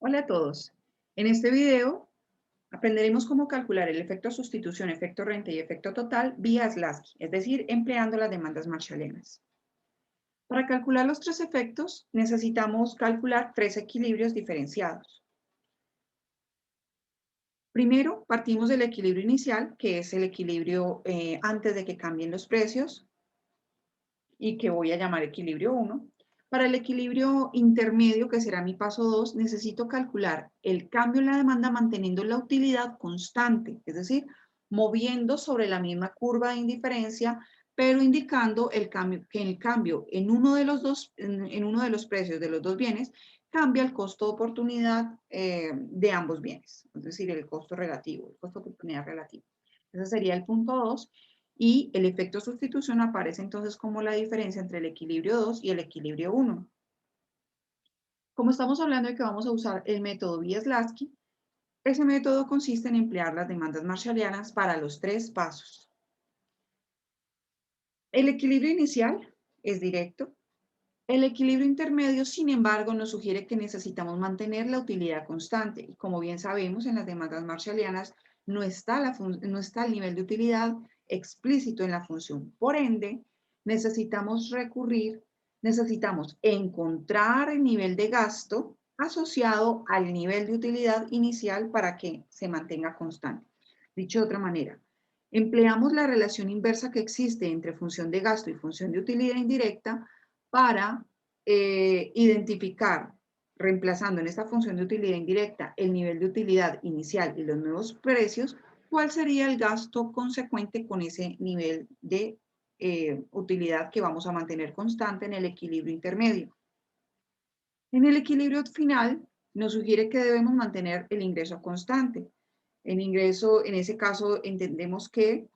Hola a todos. En este video aprenderemos cómo calcular el efecto sustitución, efecto renta y efecto total vía Slasky, es decir, empleando las demandas marshallianas. Para calcular los tres efectos, necesitamos calcular tres equilibrios diferenciados. Primero, partimos del equilibrio inicial, que es el equilibrio antes de que cambien los precios, y que voy a llamar equilibrio 1. Para el equilibrio intermedio, que será mi paso 2, necesito calcular el cambio en la demanda manteniendo la utilidad constante, es decir, moviendo sobre la misma curva de indiferencia, pero indicando que el cambio en uno de los precios de los dos bienes cambia el costo de oportunidad de ambos bienes, es decir, el costo relativo, el costo de oportunidad relativo. Ese sería el punto 2. Y el efecto sustitución aparece entonces como la diferencia entre el equilibrio 2 y el equilibrio 1. Como estamos hablando de que vamos a usar el método Wieslawski, ese método consiste en emplear las demandas marshallianas para los tres pasos. El equilibrio inicial es directo. El equilibrio intermedio, sin embargo, nos sugiere que necesitamos mantener la utilidad constante. Y como bien sabemos, en las demandas marshallianas no está el nivel de utilidad explícito en la función. Por ende, necesitamos encontrar el nivel de gasto asociado al nivel de utilidad inicial para que se mantenga constante. Dicho de otra manera, empleamos la relación inversa que existe entre función de gasto y función de utilidad indirecta para identificar, reemplazando en esta función de utilidad indirecta el nivel de utilidad inicial y los nuevos precios, cuál sería el gasto consecuente con ese nivel de utilidad que vamos a mantener constante en el equilibrio intermedio. En el equilibrio final nos sugiere que debemos mantener el ingreso constante. El ingreso, en ese caso, entendemos que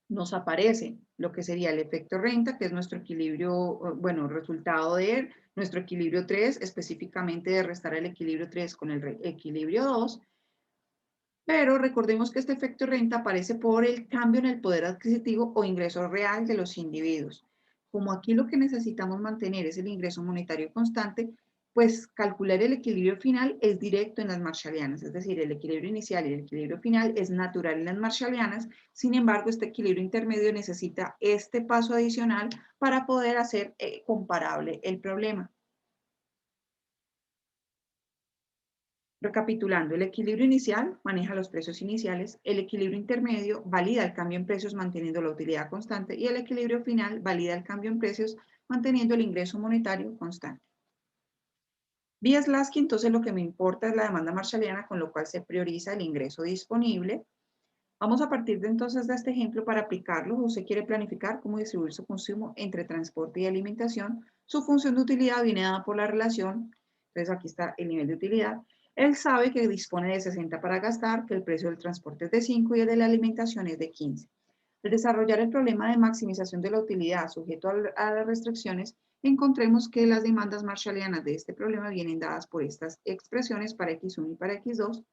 nos aparece lo que sería el efecto renta, que es nuestro equilibrio, bueno, resultado de nuestro equilibrio 3, específicamente de restar el equilibrio 3 con el equilibrio 2, pero recordemos que este efecto renta aparece por el cambio en el poder adquisitivo o ingreso real de los individuos. Como aquí lo que necesitamos mantener es el ingreso monetario constante, pues calcular el equilibrio final es directo en las marshallianas, es decir, el equilibrio inicial y el equilibrio final es natural en las marshallianas. Sin embargo, este equilibrio intermedio necesita este paso adicional para poder hacer comparable el problema. Recapitulando, el equilibrio inicial maneja los precios iniciales, el equilibrio intermedio valida el cambio en precios manteniendo la utilidad constante y el equilibrio final valida el cambio en precios manteniendo el ingreso monetario constante. Vía Slasky, entonces lo que me importa es la demanda marshalliana, con lo cual se prioriza el ingreso disponible. Vamos a partir de entonces de este ejemplo para aplicarlo. Usted quiere planificar cómo distribuir su consumo entre transporte y alimentación. Su función de utilidad viene dada por la relación. Entonces aquí está el nivel de utilidad. Él sabe que dispone de 60 para gastar, que el precio del transporte es de 5 y el de la alimentación es de 15. Al desarrollar el problema de maximización de la utilidad sujeto a las restricciones, encontremos que las demandas marshallianas de este problema vienen dadas por estas expresiones para X1 y para X2.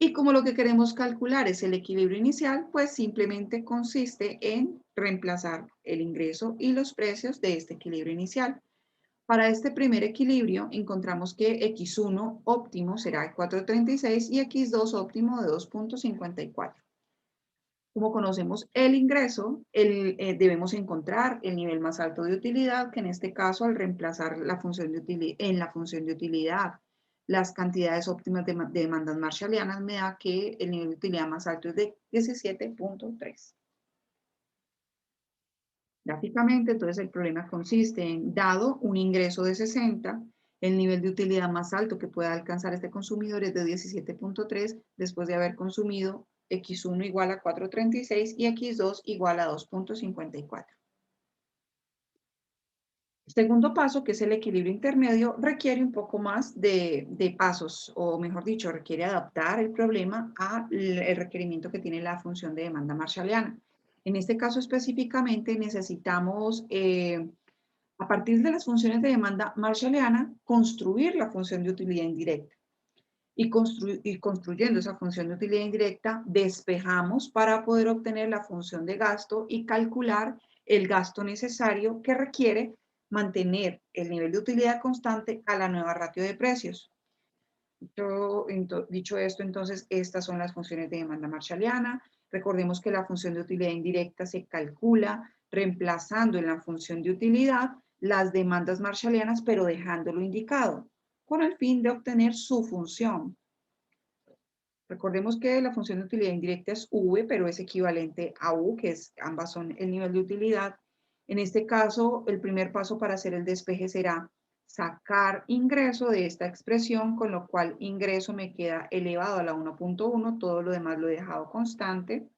Y como lo que queremos calcular es el equilibrio inicial, pues simplemente consiste en reemplazar el ingreso y los precios de este equilibrio inicial. Para este primer equilibrio encontramos que X1 óptimo será 4.36 y X2 óptimo de 2.54. Como conocemos el ingreso, debemos encontrar el nivel más alto de utilidad, que en este caso al reemplazar la función en la función de utilidad las cantidades óptimas de demandas marshallianas me da que el nivel de utilidad más alto es de 17.3. Gráficamente, entonces el problema consiste en, dado un ingreso de 60, el nivel de utilidad más alto que pueda alcanzar este consumidor es de 17.3 después de haber consumido X1 igual a 4.36 y X2 igual a 2.54. El segundo paso, que es el equilibrio intermedio, requiere un poco más de pasos, o mejor dicho, requiere adaptar el problema al requerimiento que tiene la función de demanda marshalliana. En este caso específicamente necesitamos, a partir de las funciones de demanda marshalliana, construir la función de utilidad indirecta. Y construyendo esa función de utilidad indirecta, despejamos para poder obtener la función de gasto y calcular el gasto necesario que requiere mantener el nivel de utilidad constante a la nueva ratio de precios. Dicho esto, entonces, estas son las funciones de demanda marshalliana. Recordemos que la función de utilidad indirecta se calcula reemplazando en la función de utilidad las demandas marshallianas, pero dejándolo indicado, con el fin de obtener su función. Recordemos que la función de utilidad indirecta es V, pero es equivalente a U, que ambas son el nivel de utilidad. En este caso, el primer paso para hacer el despeje será sacar ingreso de esta expresión, con lo cual ingreso me queda elevado a la 1.1, todo lo demás lo he dejado constante.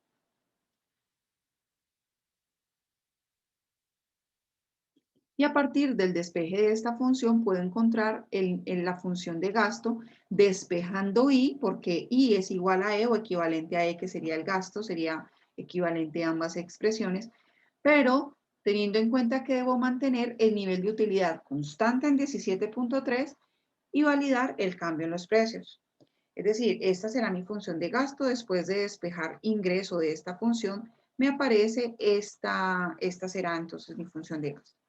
Y a partir del despeje de esta función puedo encontrar la función de gasto despejando I, porque I es igual a E o equivalente a E, que sería el gasto, sería equivalente a ambas expresiones, pero teniendo en cuenta que debo mantener el nivel de utilidad constante en 17.3 y validar el cambio en los precios. Es decir, esta será mi función de gasto. Después de despejar ingreso de esta función, me aparece esta será entonces mi función de gasto.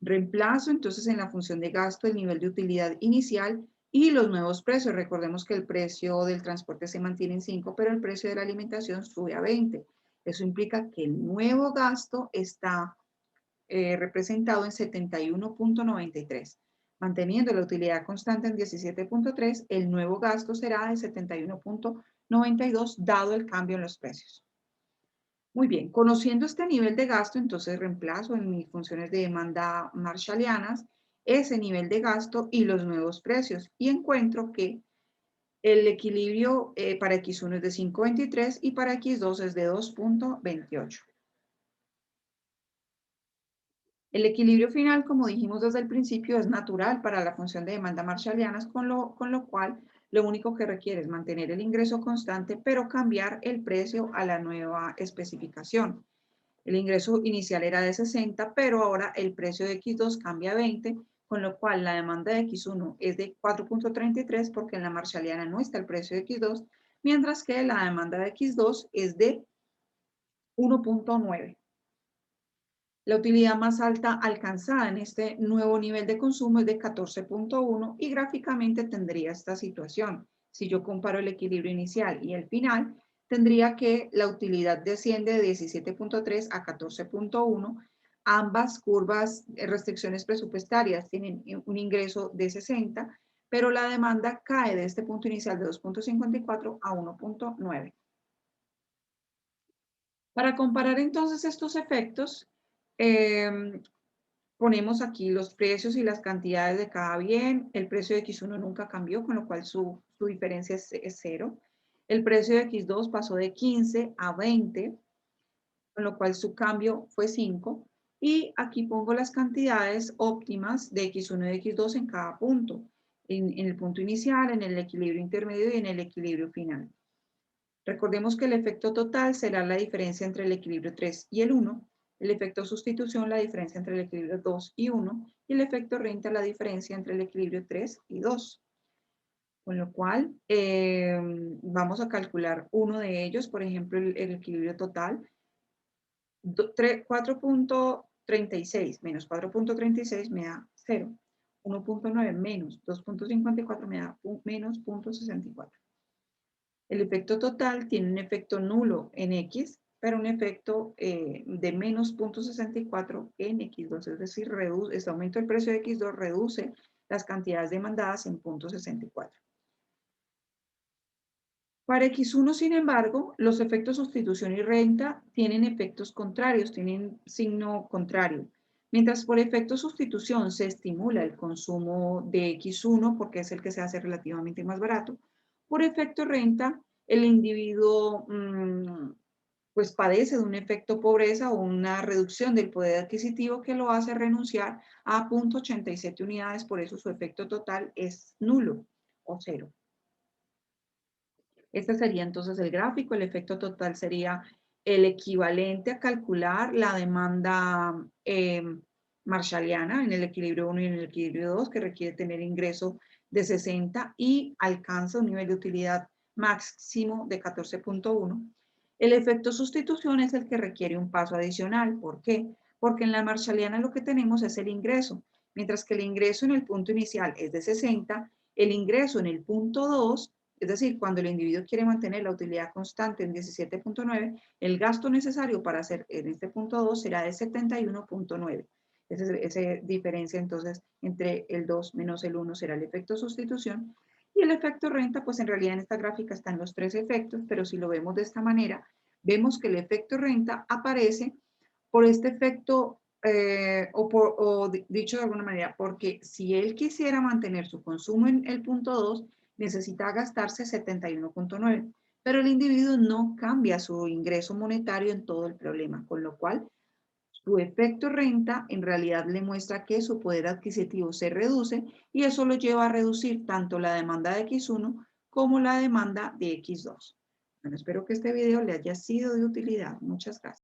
Reemplazo entonces en la función de gasto el nivel de utilidad inicial y los nuevos precios. Recordemos que el precio del transporte se mantiene en 5, pero el precio de la alimentación sube a 20. Eso implica que el nuevo gasto está representado en 71.93. Manteniendo la utilidad constante en 17.3, el nuevo gasto será de 71.92 dado el cambio en los precios. Muy bien, conociendo este nivel de gasto, entonces reemplazo en mis funciones de demanda marshallianas ese nivel de gasto y los nuevos precios y encuentro que el equilibrio para X1 es de 5.23 y para X2 es de 2.28. El equilibrio final, como dijimos desde el principio, es natural para la función de demanda marshallianas, con lo cual lo único que requiere es mantener el ingreso constante, pero cambiar el precio a la nueva especificación. El ingreso inicial era de 60, pero ahora el precio de X2 cambia a 20, con lo cual la demanda de X1 es de 4.33 porque en la marshalliana no está el precio de X2, mientras que la demanda de X2 es de 1.9. La utilidad más alta alcanzada en este nuevo nivel de consumo es de 14.1 y gráficamente tendría esta situación. Si yo comparo el equilibrio inicial y el final, tendría que la utilidad desciende de 17.3 a 14.1. Ambas curvas, restricciones presupuestarias, tienen un ingreso de 60, pero la demanda cae de este punto inicial de 2.54 a 1.9. Para comparar entonces estos efectos, ponemos aquí los precios y las cantidades de cada bien. El precio de X1 nunca cambió, con lo cual su diferencia es 0. El precio de X2 pasó de 15 a 20, con lo cual su cambio fue 5. Y aquí pongo las cantidades óptimas de X1 y de X2 en cada punto, en el punto inicial, en el equilibrio intermedio y en el equilibrio final. Recordemos que el efecto total será la diferencia entre el equilibrio 3 y el 1, el efecto sustitución la diferencia entre el equilibrio 2 y 1, y el efecto renta la diferencia entre el equilibrio 3 y 2. Con lo cual, vamos a calcular uno de ellos, por ejemplo, el equilibrio total. 4.36 menos 4.36 me da 0. 1.9 menos 2.54 me da menos 0.64. El efecto total tiene un efecto nulo en X, pero un efecto de menos 0.64 en X2, es decir, este aumento del precio de X2 reduce las cantidades demandadas en 0.64. Para X1, sin embargo, los efectos sustitución y renta tienen efectos contrarios, tienen signo contrario. Mientras por efecto sustitución se estimula el consumo de X1 porque es el que se hace relativamente más barato, por efecto renta el individuo pues padece de un efecto pobreza o una reducción del poder adquisitivo que lo hace renunciar a 0.87 unidades, por eso su efecto total es nulo o 0. Este sería entonces el gráfico. El efecto total sería el equivalente a calcular la demanda marshalliana en el equilibrio 1 y en el equilibrio 2, que requiere tener ingreso de 60 y alcanza un nivel de utilidad máximo de 14.1. El efecto sustitución es el que requiere un paso adicional. ¿Por qué? Porque en la marshalliana lo que tenemos es el ingreso. Mientras que el ingreso en el punto inicial es de 60, El ingreso en el punto 2, es decir, cuando el individuo quiere mantener la utilidad constante en 17.9, el gasto necesario para hacer en este punto 2 será de 71.9. Esa diferencia entonces entre el 2 menos el 1 será el efecto sustitución. Y el efecto renta, pues en realidad en esta gráfica están los tres efectos, pero si lo vemos de esta manera, vemos que el efecto renta aparece por este efecto, dicho de alguna manera, porque si él quisiera mantener su consumo en el punto 2, necesita gastarse 71.9, pero el individuo no cambia su ingreso monetario en todo el problema, con lo cual su efecto renta en realidad le muestra que su poder adquisitivo se reduce y eso lo lleva a reducir tanto la demanda de X1 como la demanda de X2. Bueno, espero que este video le haya sido de utilidad. Muchas gracias.